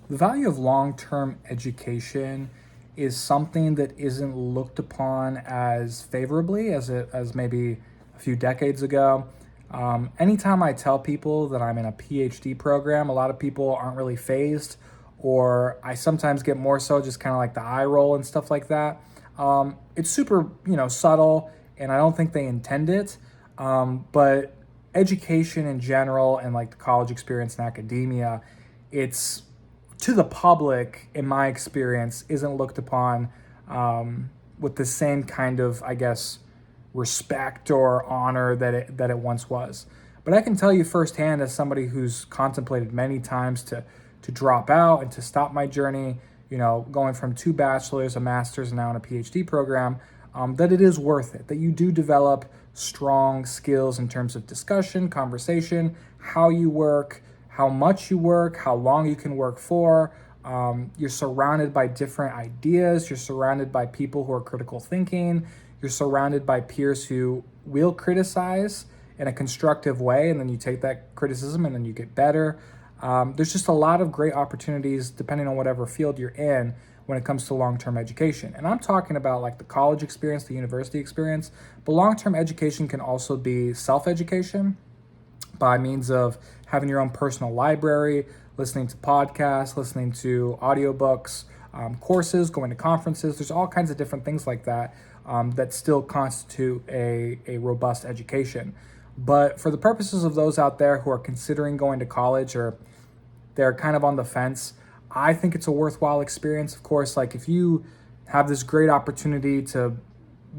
The value of long term education is something that isn't looked upon as favorably as maybe a few decades ago. Anytime I tell people that I'm in a PhD program, a lot of people aren't really phased, or I sometimes get more so just kind of like the eye roll and stuff like that. It's super, subtle, and I don't think they intend it. But education in general and like the college experience in academia, it's to the public, in my experience, isn't looked upon with the same kind of, I guess, respect or honor that it once was. But I can tell you firsthand, as somebody who's contemplated many times to drop out and to stop my journey, going from two bachelors, a master's, and now in a PhD program, that it is worth it. That you do develop strong skills in terms of discussion, conversation, how you work, how much you work, how long you can work for. You're surrounded by different ideas. You're surrounded by people who are critical thinking. You're surrounded by peers who will criticize in a constructive way, and then you take that criticism and then you get better. There's just a lot of great opportunities depending on whatever field you're in when it comes to long-term education. And I'm talking about like the college experience, the university experience, but long-term education can also be self-education by means of having your own personal library, listening to podcasts, listening to audiobooks, courses, going to conferences. There's all kinds of different things like that that still constitute a robust education. But for the purposes of those out there who are considering going to college or they're kind of on the fence, I think it's a worthwhile experience. Of course, like if you have this great opportunity to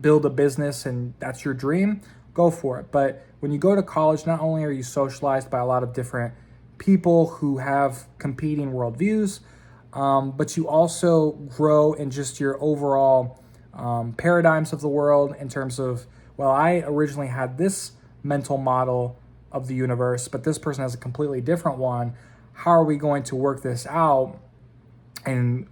build a business and that's your dream, go for it. But when you go to college, not only are you socialized by a lot of different people who have competing worldviews, but you also grow in just your overall paradigms of the world in terms of, well, I originally had this mental model of the universe, but this person has a completely different one. How are we going to work this out and,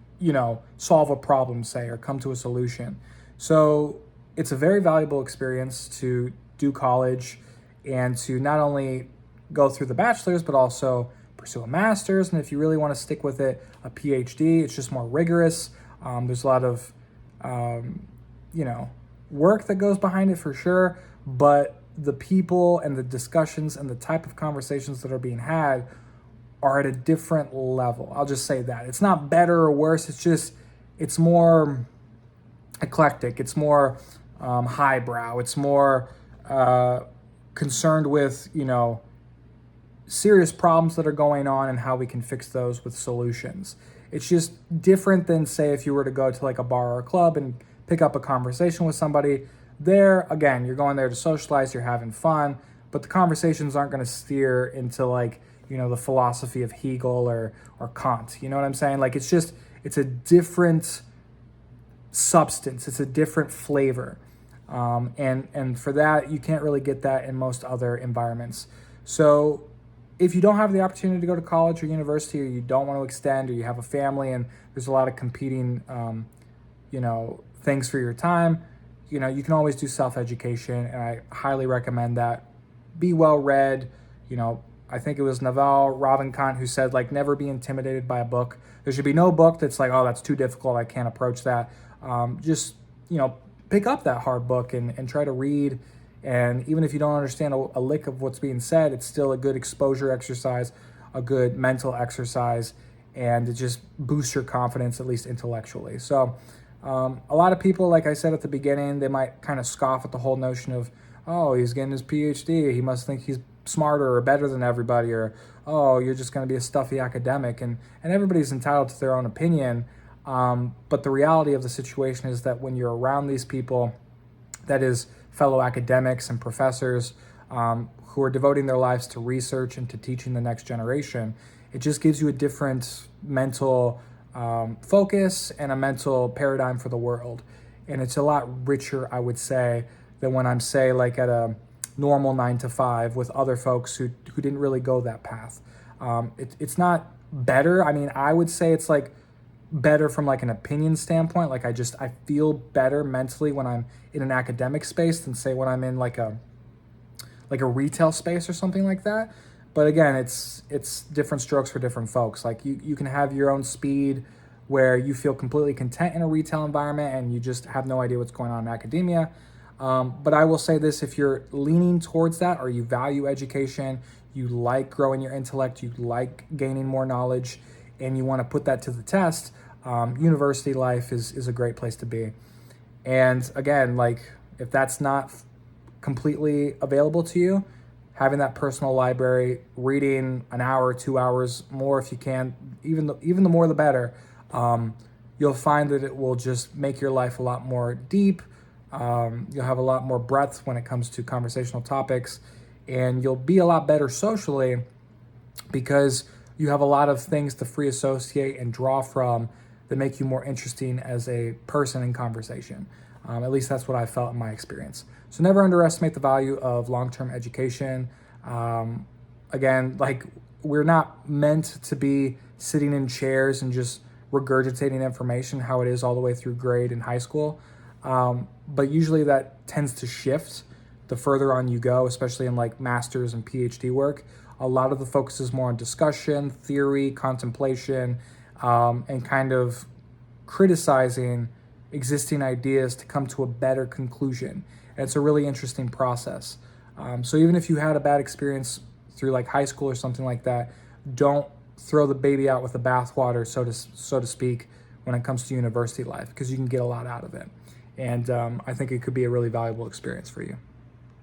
solve a problem, say, or come to a solution? So it's a very valuable experience to do college and to not only go through the bachelor's, but also pursue a master's. And if you really want to stick with it, a PhD. It's just more rigorous. There's a lot of, um, work that goes behind it for sure. But the people and the discussions and the type of conversations that are being had are at a different level. I'll just say that. It's not better or worse. It's more eclectic. It's more highbrow. It's more concerned with, serious problems that are going on and how we can fix those with solutions. It's just different than, say, if you were to go to like a bar or a club and pick up a conversation with somebody. There, again, you're going there to socialize, you're having fun, but the conversations aren't going to steer into like, the philosophy of Hegel or Kant. You know what I'm saying? Like it's a different substance, it's a different flavor. And for that, you can't really get that in most other environments. So if you don't have the opportunity to go to college or university, or you don't want to extend, or you have a family and there's a lot of competing, things for your time, you can always do self-education, and I highly recommend that. Be well read. I think it was Naval Ravikant who said, like, never be intimidated by a book. There should be no book that's like, oh, that's too difficult, I can't approach that. Just, pick up that hard book and try to read. And even if you don't understand a lick of what's being said, it's still a good exposure exercise, a good mental exercise, and it just boosts your confidence, at least intellectually. So a lot of people, like I said at the beginning, they might kind of scoff at the whole notion of, oh, he's getting his PhD, he must think he's smarter or better than everybody, or, oh, you're just going to be a stuffy academic. And everybody's entitled to their own opinion. But the reality of the situation is that when you're around these people, that is fellow academics and professors who are devoting their lives to research and to teaching the next generation, it just gives you a different mental focus and a mental paradigm for the world. And it's a lot richer, I would say, than when I'm, say, like at a normal 9 to 5 with other folks who didn't really go that path. It's not better. I mean, I would say it's like better from like an opinion standpoint. Like I feel better mentally when I'm in an academic space than, say, when I'm in like a retail space or something like that. But again, it's different strokes for different folks. Like you can have your own speed where you feel completely content in a retail environment and you just have no idea what's going on in academia. But I will say this, if you're leaning towards that or you value education, you like growing your intellect, you like gaining more knowledge, and you want to put that to the test, university life is a great place to be. And again, like if that's not completely available to you, having that personal library, reading an hour, 2 hours more if you can, even the more the better. You'll find that it will just make your life a lot more deep. You'll have a lot more breadth when it comes to conversational topics, and you'll be a lot better socially because you have a lot of things to free associate and draw from that make you more interesting as a person in conversation. At least that's what I felt in my experience. So never underestimate the value of long-term education. Again, like we're not meant to be sitting in chairs and just regurgitating information how it is all the way through grade in high school. But usually that tends to shift the further on you go, especially in like master's and PhD work. A lot of the focus is more on discussion, theory, contemplation, and kind of criticizing existing ideas to come to a better conclusion. And it's a really interesting process. So even if you had a bad experience through like high school or something like that, don't throw the baby out with the bathwater, so to speak, when it comes to university life, because you can get a lot out of it. And I think it could be a really valuable experience for you.